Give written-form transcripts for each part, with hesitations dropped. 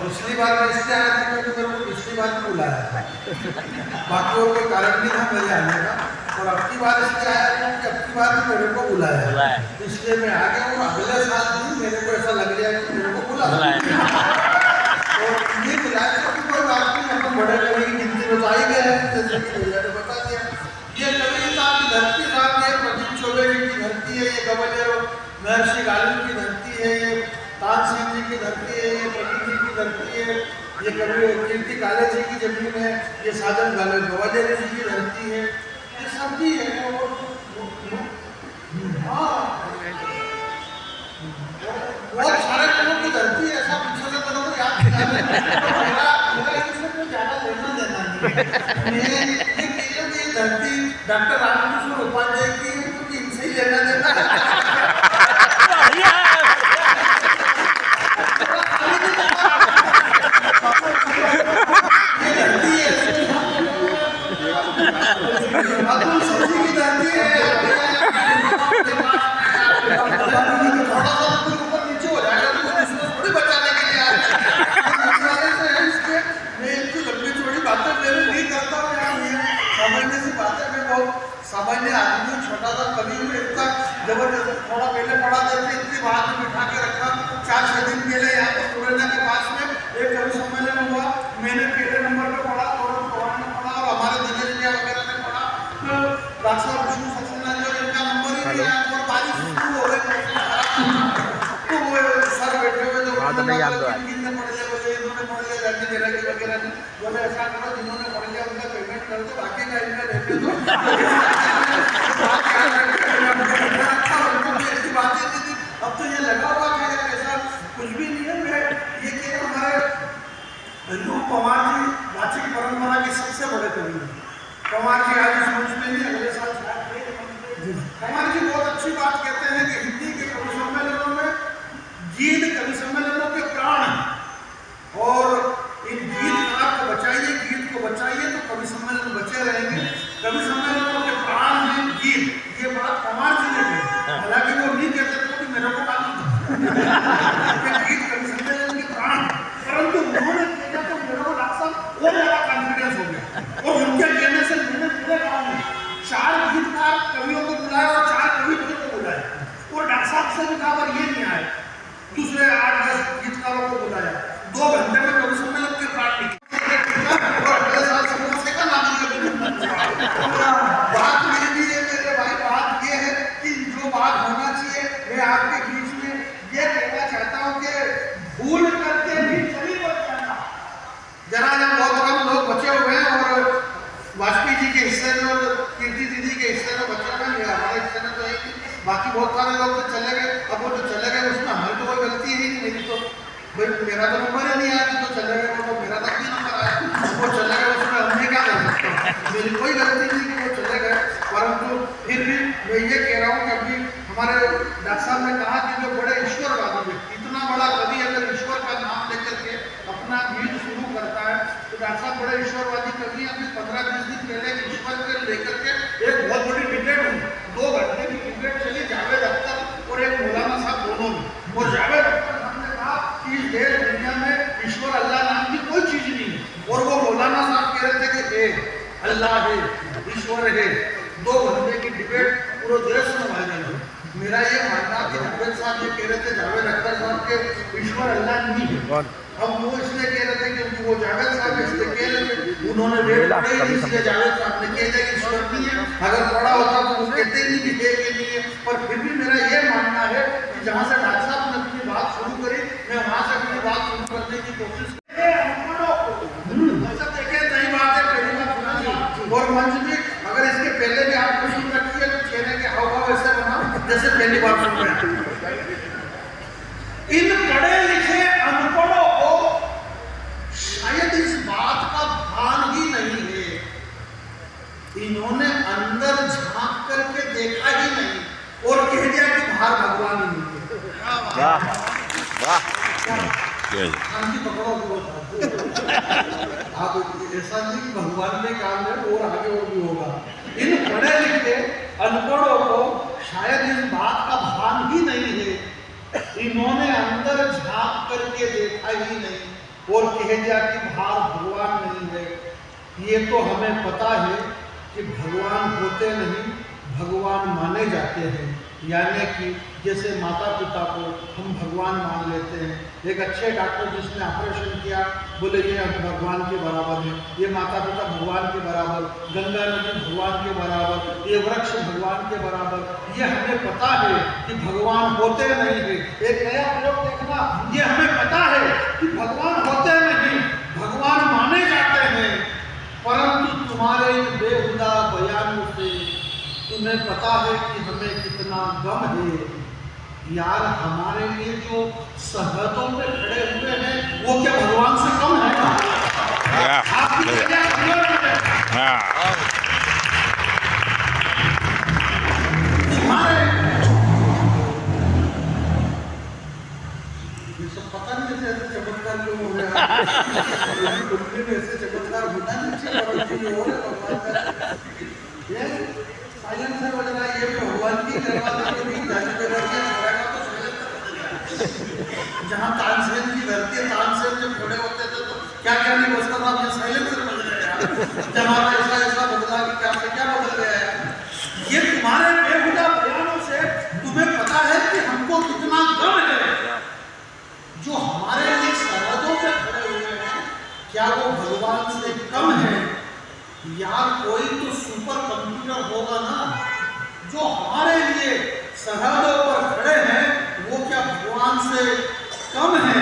पिछली बार मैं इसलिए आया था क्योंकि मेरे को पिछली बार भी बुलाया था, बाकी और कोई कारण नहीं था मेरे आने का। और अब की बार इसलिए आया क्योंकि अब की बार भी मेरे को बुलाया, इसलिए मैं आ गया। और अगले साल भी मेरे को ऐसा लग रहा है कि मेरे को बुलाया और ये बुलाया कि कोई बात नहीं, मतलब बड़े कवि की गिनती बताई गई है, जैसे कि भैया ने बता दिया। ये कविता की धरती साहब, ये प्रदीप चौबे की धरती है, ये गवलियर महर्षि गालिब की धरती है, ये तानसेन जी की धरती है, ये पंडित जी की धरती है, ये कवि कीर्ति काले जी की जमीन है, ये साधन गवालियर जी की धरती है, ये सब भी है। हाँ, बहुत सारे लोगों की धरती है, ऐसा पीछे से लोगों को याद दिला मेरा इनसे कोई ज़्यादा लेना देना नहीं है। ये धरती डॉक्टर रामकृष्ण उपाध्याय की है, क्योंकि इनसे ही लेना देना है। सामान्य आदमी छोटा सा कवि में इतना जबरदस्त थोड़ा पहले पढ़ा देते, इतनी बात में बिठा के रखा। 4-6 दिन पहले यहाँ पर पुराना के पास में एक कवि सम्मेलन हुआ, मैंने पहले नंबर पे पढ़ा, थोड़ा पौराण ने पढ़ा और हमारे दिनेश भैया वगैरह ने पढ़ा। तो डॉक्टर विष्णु सक्सेना जी और इनका नंबर ही नहीं आया और बारिश शुरू हो गई, तो वो सर बैठे हुए जो इन्होंने पढ़ लिया वगैरह ने बोले ऐसा करो, जिन्होंने पढ़ लिया उनका पेमेंट कर दो, बाकी का इनका रहने दो। अब तो ये लगा हुआ है ऐसा कुछ भी नहीं है। मैं ये कि हमारे रूप पवार जी वाचिक परंपरा के सबसे बड़े कवि हैं। पवार जी आज इस मंच में नहीं, अगले साल पवार जी बहुत अच्छी बात कहते हैं कि हिंदी के कवि सम्मेलनों में गीत कवि सम्मेलनों के प्राण हैं और इन गीतकार को बचाइए, गीत को बचाइए तो कवि सम्मेलन बचे रहेंगे। कवि सम्मेलनों के प्राण हैं गीत, ये बात पवार जी ने कही, हालांकि वो नहीं कहते थे कि मेरे को मालूम था गीत कवि सम्मेलन के प्राण, परंतु उन्होंने कहा तो मेरे को डॉक्टर साहब और ज़्यादा कॉन्फिडेंस हो गया। और उनके कहने से मैंने पूरे गाँव में 4 गीतकार कवियों को बुलाया और 4 कवि को बुलाया और डॉक्टर साहब से भी कहा पर ये नहीं आए, दूसरे 8-10 गीतकारों को बुलाया, 2 घंटे में कवि सम्मेलन के प्राण निकले। बात मेरी है मेरे भाई, बात ये है कि जो बात होना चाहिए मैं आपके बीच में ये कहना चाहता हूँ कि भूल करके भी चली मत जाना। जरा जब बहुत कम लोग बचे हुए हैं और वाजपेयी जी के हिस्से में और कीर्ति दीदी के हिस्से में बचे हुए हैं, हमारे हिस्से में तो है, बाकी बहुत सारे लोग तो चले गए। अब वो जो चले गए उसमें हमारी तो कोई गलती ही नहीं, मेरी तो भाई मेरा तो नंबर ही नहीं आया, तो चले गए वो, तो मेरा तक भी नंबर आया, वो चले गए, उसमें हमने क्या कर सकते हैं, मेरी कोई गलती नहीं कि वो चले गए। परंतु फिर भी मैं ये कह रहा हूँ कि अभी हमारे डॉक्टर साहब ने कहा कि जो बड़े ईश्वरवादी व्यक्ति, इतना बड़ा कवि अगर ईश्वर का नाम लेकर के अपना गीत शुरू करता है तो डॉक्टर साहब बड़े ईश्वरवादी कवि। अभी 15-20 दिन पहले ईश्वर को लेकर के एक बहुत बड़ी डिबेट हुई, 2 घंटे की डिबेट चली, जावेद अख्तर और एक मौलाना साहब दोनों में। और जावेद अख्तर साहब ने कहा कि इस देश दुनिया में ईश्वर अल्लाह नाम की कोई चीज़ नहीं है, और वो मौलाना साहब कह रहे थे कि अल्लाह है, ईश्वर है। 2 घंटे की डिबेट पूरे देश में वायरल हुई। मेरा ये मानना कि जावेद साहब ये कह रहे थे, जावेद अख्तर साहब के ईश्वर अल्लाह नहीं है। हम वो इसलिए कह रहे थे क्योंकि वो जावेद साहब इसलिए कह रहे थे, उन्होंने रेट पढ़ी इसलिए जावेद साहब ने कह दिया कि ईश्वर नहीं है। अगर पढ़ा होता तो वो कहते ही नहीं कि है कि नहीं है। पर फिर भी मेरा ये मानना है कि जहाँ से डॉक्टर साहब ने अपनी बात शुरू करी, मैं वहाँ से अपनी बात शुरू करने की कोशिश नई बात है, पहली बात और मंच भी अगर इसके पहले भी आपको सुन रखी है तो चेहरे के हाव-भाव ऐसे बनाओ जैसे पहली बार सुन रहे हैं। इन पढ़े लिखे अनपढ़ों को शायद इस बात का भान ही नहीं है, इन्होंने अंदर झांक करके देखा ही नहीं और कह दिया कि बाहर भगवान ही नहीं है। वाह वाह, शांति पकड़ो आप, ऐसा नहीं कि भगवान ने काम है और आगे और भी होगा। इन पढ़े लिखे अनपढ़ों को शायद इस बात का भान ही नहीं है, इन्होंने अंदर झांक करके देखा ही नहीं और कह दिया कि बाहर भगवान नहीं है। ये तो हमें पता है कि भगवान होते नहीं, भगवान माने जाते हैं। यानी कि जैसे माता पिता को हम भगवान मान लेते हैं। एक अच्छे डॉक्टर जिसने ऑपरेशन किया बोले ये भगवान के बराबर है, ये माता पिता भगवान के बराबर, गंगा नदी भगवान के बराबर, ये वृक्ष भगवान के बराबर। ये हमें पता है कि भगवान होते नहीं है। एक नया प्रयोग देखना, ये हमें पता है कि भगवान होते नहीं, भगवान माने जाते हैं। परंतु तुम्हारे बेहुदा बयानों से तुम्हें पता है कि हमें कितना गम है। यार हमारे लिए जो सरहदों पे खड़े हुए हैं वो क्या भगवान से कम है? आपकी ये सब पता नहीं कैसे ऐसे चमत्कार क्यों हो रहा है। ऐसे चमत्कार होना नहीं चाहिए हो रहा है। साइलेंसर बज रहा है, ये भगवान की दरवाजे के बीच जाने पे लड़के छोड़ेगा तो जहाँ तानसेन की धरती है, तानसेन जब खड़े होते थे तो क्या क्या नहीं बचता था, ये साइलेंसर बज रहा है। जमाना ऐसा ऐसा बदला कि क्या से क्या बदल गया है। ये तुम्हारे बेहुदा बयानों से तुम्हें पता है कि हमको कितना गम है। जो हमारे लिए सरहदों पे खड़े हुए हैं क्या वो भगवान से कम है? यार कोई तो सुपर कंप्यूटर होगा ना जो हमारे लिए सरहदों पर खड़े हैं, वो क्या भगवान से कम है?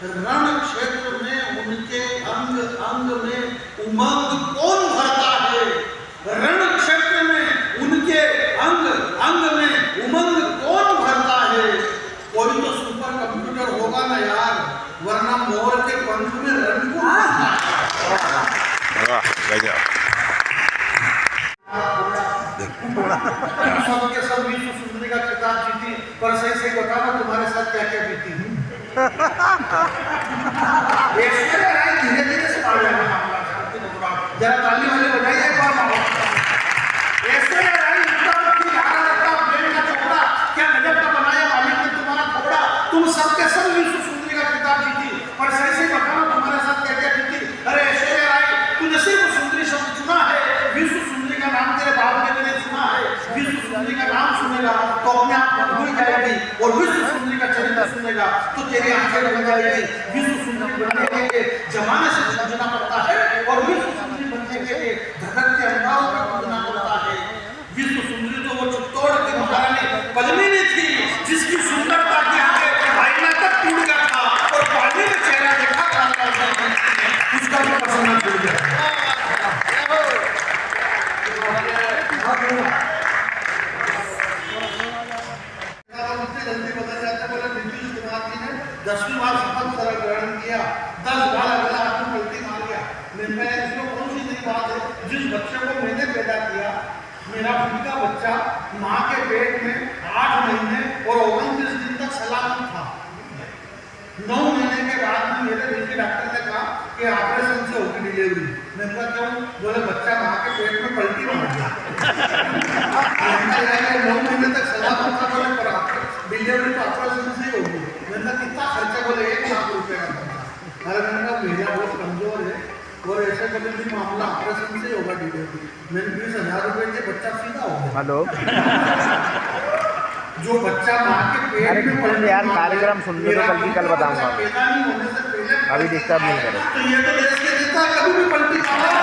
रण क्षेत्र में उनके अंग अंग में उमंग कौन भरता है? रण क्षेत्र में उनके अंग अंग में उमंग कौन भरता है? कोई तो सुपर कंप्यूटर होगा ना यार, वरना मोर के पंख में रण को सबके सब विश्व सुंदरी का खिताब जीती, पर सही सही बताना तुम्हारे साथ क्या क्या बीती। ऐश्वर्या राय धीरे धीरे से पार जाएगा, जरा ताली वाली बजाइए एक बार। ऐश्वर्या राय क्या गजब का बनाया मालिक ने तुम्हारा थोड़ा। तुम सबके सब विश्व सुंदरी का खिताब जीती, पर सही सही बताना तुम्हारे साथ क्या क्या बीती। अरे ऐश्वर्या राय तूने सिर्फ सुंदरी शब्द चुना है, विश्व सुंदरी का नाम तेरे बाप ने मैंने सुना है। विश्व सुंदरी का नाम सुनेगा तो अपने आप भूल जाएगी, और विश्व सुंदरी का चरित्र सुनेगा तो तेरी आंखें बन जाएगी। विश्व सुंदरी बनने के लिए जमाने से जूझना पड़ता है, और विश्व सुंदरी बनने के लिए धड़कते अंगारों पर कूदना पड़ता है। विश्व सुंदरी तो वो चित्तौड़ की महारानी पद्मिनी थी, जिसकी सुंदरता के आगे आईना तक टूट गया था, और पानी में चेहरा देखा था उसका भी पसंद छूट गया। जल्दी बदल जाता बोले नीतीश कुमार जी ने 10वीं बार शपथ ग्रहण किया, 10 बार अगला आपको गलती मार गया। मैं इसमें कौन सी नई बात है? जिस बच्चे को मैंने पैदा किया, मेरा खुद का बच्चा माँ के पेट में 8 महीने और 29 दिन तक सलामत था। 9 महीने के बाद में मेरे दिल के डॉक्टर ने कहा कि ऑपरेशन से होगी डिलीवरी। मैंने कहा क्यों? बोले बच्चा माँ के पेट में पलटी मार गया। 9 महीने तक सलामत था, बोले पर डिलीवरी तो ऑपरेशन से ही होगी। मैंने कहा कितना खर्चा? बोले 1 लाख रुपये का खर्चा। अरे मैंने कहा मेरा बहुत कमजोर है और ऐसे कभी भी मामला ऑपरेशन से ही होगा डिलीवरी। मैंने 20,000 रुपये के बच्चा सीधा हो गया। हेलो जो बच्चा माँ के पेट में अरे यार कार्यक्रम सुन लो तो कल बताऊंगा, पैदा नहीं होने से पहले अभी डिस्टर्ब नहीं करो। तो ये तो देश के नेता कभी भी पलटी मारा।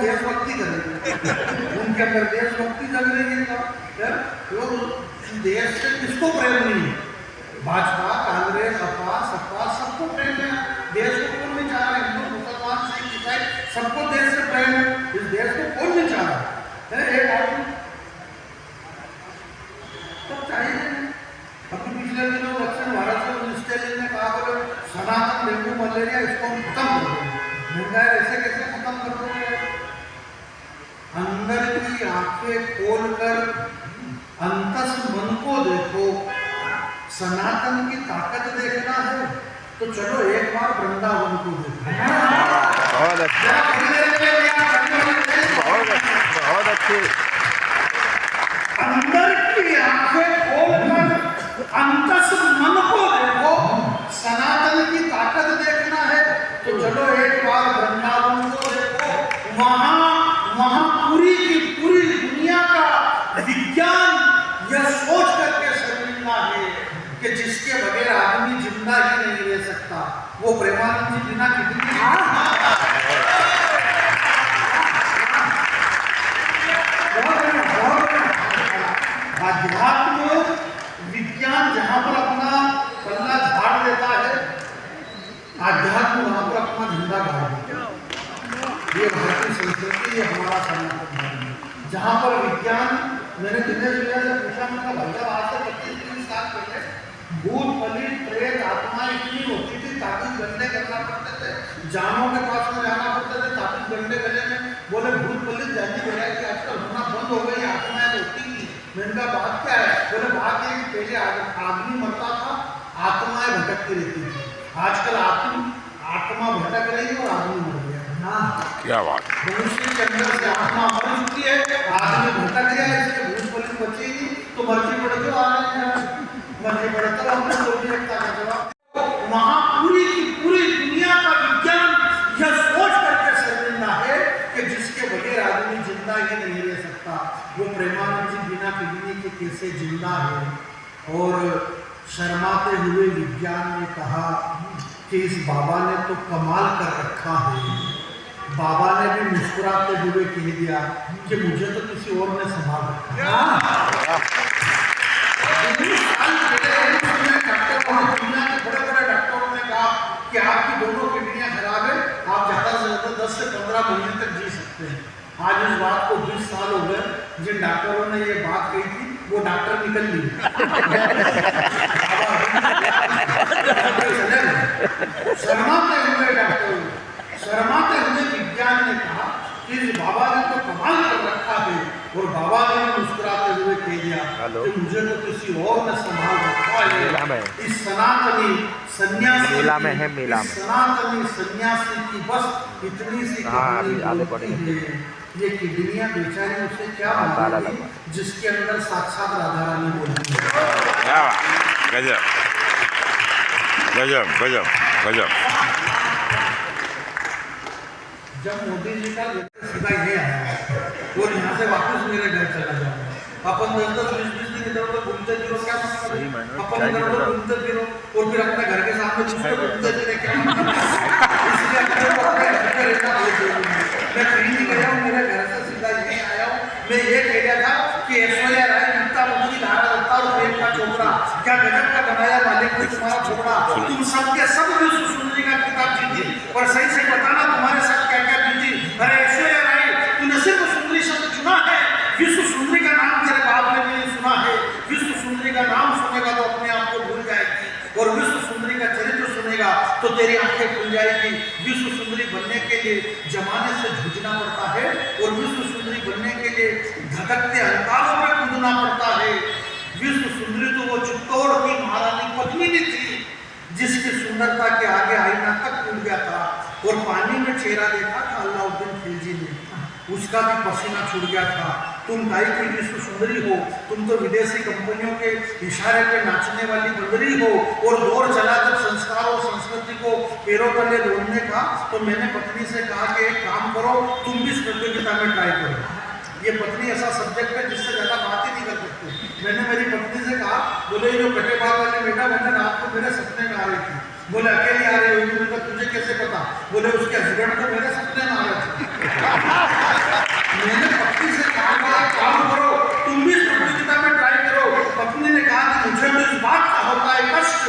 देशभक्ति करेंगे, उनके अंदर देशभक्ति जग रही है। देश से किसको प्रेम नहीं है? भाजपा, कांग्रेस, सपा सबको प्रेम है। देश को कौन नहीं चाह रहा? हिंदू, मुसलमान, सिख, ईसाई सबको देश से प्रेम है। इस देश को कौन नहीं चाह रहा है? एक आदमी तब चाहिए। अभी पिछले दिनों दक्षिण भारत से मिनिस्टर ने कहा बोले सनातन डेंगू मलेरिया इसको हम खत्म कर देंगे। महंगाई ऐसे कैसे खत्म कर दोगे? अंदर की आंखें खोलकर अंतस मन को देखो। सनातन की ताकत देखना है तो चलो एक बार वृंदावन को देखो। भारतीय संस्कृति, ये हमारा सनातन धर्म है, जहाँ पर विज्ञान, मैंने दिनेश भैया से पूछा, मैंने कहा भाई आज से 25-30 साल पहले भूत पलित प्रेत आत्मा इतनी होती थी, ताबीज गंडे करना पड़ते थे, जानों के पास में जाना पड़ते थे, ताबीज गंडे गले में, बोले भूत पलित जानी गया कि आजकल होना बंद हो गई, आत्माएं होती थी। मैंने कहा बात क्या है? बोले बात ये कि पहले आदमी मरता था, आत्माएं भटकती रहती थी, आजकल आत्मा भटक रही है और आदमी मर गया। क्या बात। मनुष्य के अंदर से आत्मा मर चुकी है, आदमी भटक गया है, इसलिए भूत पलित बची नहीं, तो मर्जी पड़ जो आ रहे हैं, मर्जी पड़ता है, हमने तो भी रखता है जवाब। वहाँ पूरी की पूरी दुनिया का विज्ञान यह सोच करके शर्मिंदा है कि जिसके बगैर आदमी जिंदा ही नहीं रह सकता। वो प्रेमानंद जी बिना किडनी के कैसे जिंदा है। और शर्माते हुए विज्ञान ने कहा कि इस बाबा ने तो कमाल कर रखा है। बाबा ने भी मुस्कुराते हुए कह दिया कि मुझे तो किसी और ने संभाल रखा। बड़े-बड़े डॉक्टरों ने कहा कि आपकी दोनों किडनियां खराब है, आप ज़्यादा से ज़्यादा 10 से 15 महीने तक जी सकते हैं। आज इस बात को 20 साल हो गए, जिन डॉक्टरों ने ये बात कही थी वो डॉक्टर निकल लिए। शर्माते हुए डॉक्टर, शर्माते हुए विज्ञान ने कहा कि इस बाबा ने तो कमाल कर रखा है। और बाबा ने मुस्कुराते हुए कह दिया कि मुझे तो किसी और ने संभाल रखा है। इस सनातनी सन्यासी, मेला में है, मेला में सनातनी सन्यासी की बस इतनी सी कहानी है। ये किडनियां बेचारी उसे क्या मालूम जिसके अंदर साक्षात राधा रानी बोलती है। गजब गजब गजब गजब। जब मोदी जी का सीधा ये आया और यहाँ से वापस मेरे घर चला जाऊंगा, अपन 10-20 दिन इधर उधर घूमते फिरो, क्या मतलब है? अपन इधर उधर घूमते फिरो और फिर अपने घर के सामने दूसरे घूमते फिरे, क्या इसलिए अपने को अपने घर पे रहना बहुत जरूरी है। मैं कहीं नहीं गया हूँ, मेरे घर से सीधा यहीं आया हूँ। मैं ये कह रहा था कि ऐश्वर्या राय गीता मुक्ति धारा दत्ता और प्रेम का चोपड़ा, क्या गजब का बनाया मालिक ने तुम्हारा चोपड़ा। तुम सबके सब विश्व सुंदरी का किताब जीती, और सही से बताना तुम्हारे साथ क्या क्या बीती। अरे ऐश्वर्या राय, तूने सिर्फ सुंदरी शब्द चुना है, विश्व सुंदरी का नाम तेरे बाप ने नहीं सुना है। विश्व सुंदरी का नाम सुनेगा तो अपने आप को भूल जाएगी, और विश्व सुंदरी का चरित्र सुनेगा तो तेरी आंखें खुल जाएगी। विश्व सुंदरी बनने के लिए जमाने से जूझना पड़ता है, और विश्व सुंदरी बनने के लिए धधकते अंकारों में कूदना पड़ता है। विश्व सुंदरी तो वो चित्तौड़ की महारानी पद्मिनी थी, जिसकी सुंदरता के आगे आईना तक टूट गया था, और पानी में चेहरा देखा था अलाउद्दीन खिलजी ने, उसका भी पसीना छूट गया था। तुम गाय की विश्व सुंदरी हो, तुम तो विदेशी कंपनियों के इशारे पे नाचने वाली बंदरी हो। और दौर चला जब संस्कार और संस्कृति को पैरों तले रोकने का, तो मैंने पत्नी से कहा कि एक काम करो, तुम भी इस प्रतियोगिता में ट्राई करो। ये पत्नी ऐसा सब्जेक्ट है जिससे ज़्यादा बात ही नहीं कर सकते। मैंने मेरी पत्नी से कहा, बोले जो कटे बाल वाली बेटा मैंने रात को मेरे सपने में आ रही थी। बोले अकेली आ रही होगी, तो तुझे कैसे पता? बोले उसके हस्बैंड को मेरे सपने में आ रहे थे। मैंने पत्नी से कहा काम करो, तुम भी इस प्रतियोगिता में ट्राई करो। पत्नी ने कहा कि मुझे तो इस बात का होता है कष्ट,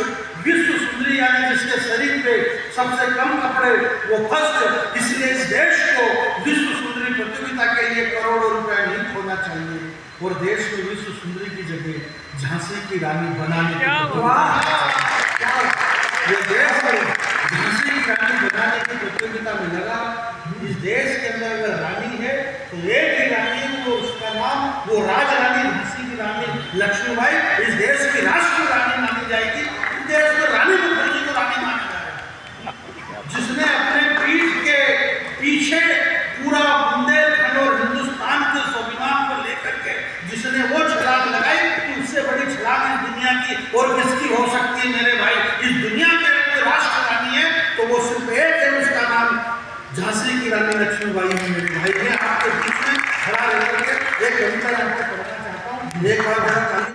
विश्व सुंदरी यानी जिसके शरीर पे सबसे कम कपड़े वो फर्स्ट, इसलिए इस देश को विश्व सुंदरी प्रतियोगिता के लिए करोड़ों रुपए नहीं खोना चाहिए, और देश में विश्व सुंदरी की जगह झांसी की रानी बनाने की ये देश में झांसी की रानी बनाने की प्रतियोगिता में लगा। इस देश के अंदर अगर रानी है तो एक ही रानी है, वो उसका नाम वो राज रानी झांसी की रानी लक्ष्मीबाई इस देश की राष्ट्रीय रानी मानी जाएगी। इस देश में रानी मुखर्जी को रानी माना जाएगा, जिसने अपने पीठ के पीछे पूरा बुंदेलखंड और हिंदुस्तान के स्वाभिमान को लेकर के जिसने वो छलांग लगाई, उससे बड़ी छलांग इस दुनिया की और किसकी हो सकती है मेरे भाई? इस दुनिया के राष्ट्र रानी है तो वो सिर्फ एक है, उसका नाम झांसी की रानी लक्ष्मीबाई है मेरे भाई। मैं आपके बीच में खड़ा रहकर के एक कविता आपको पढ़ना चाहता हूँ। एक बार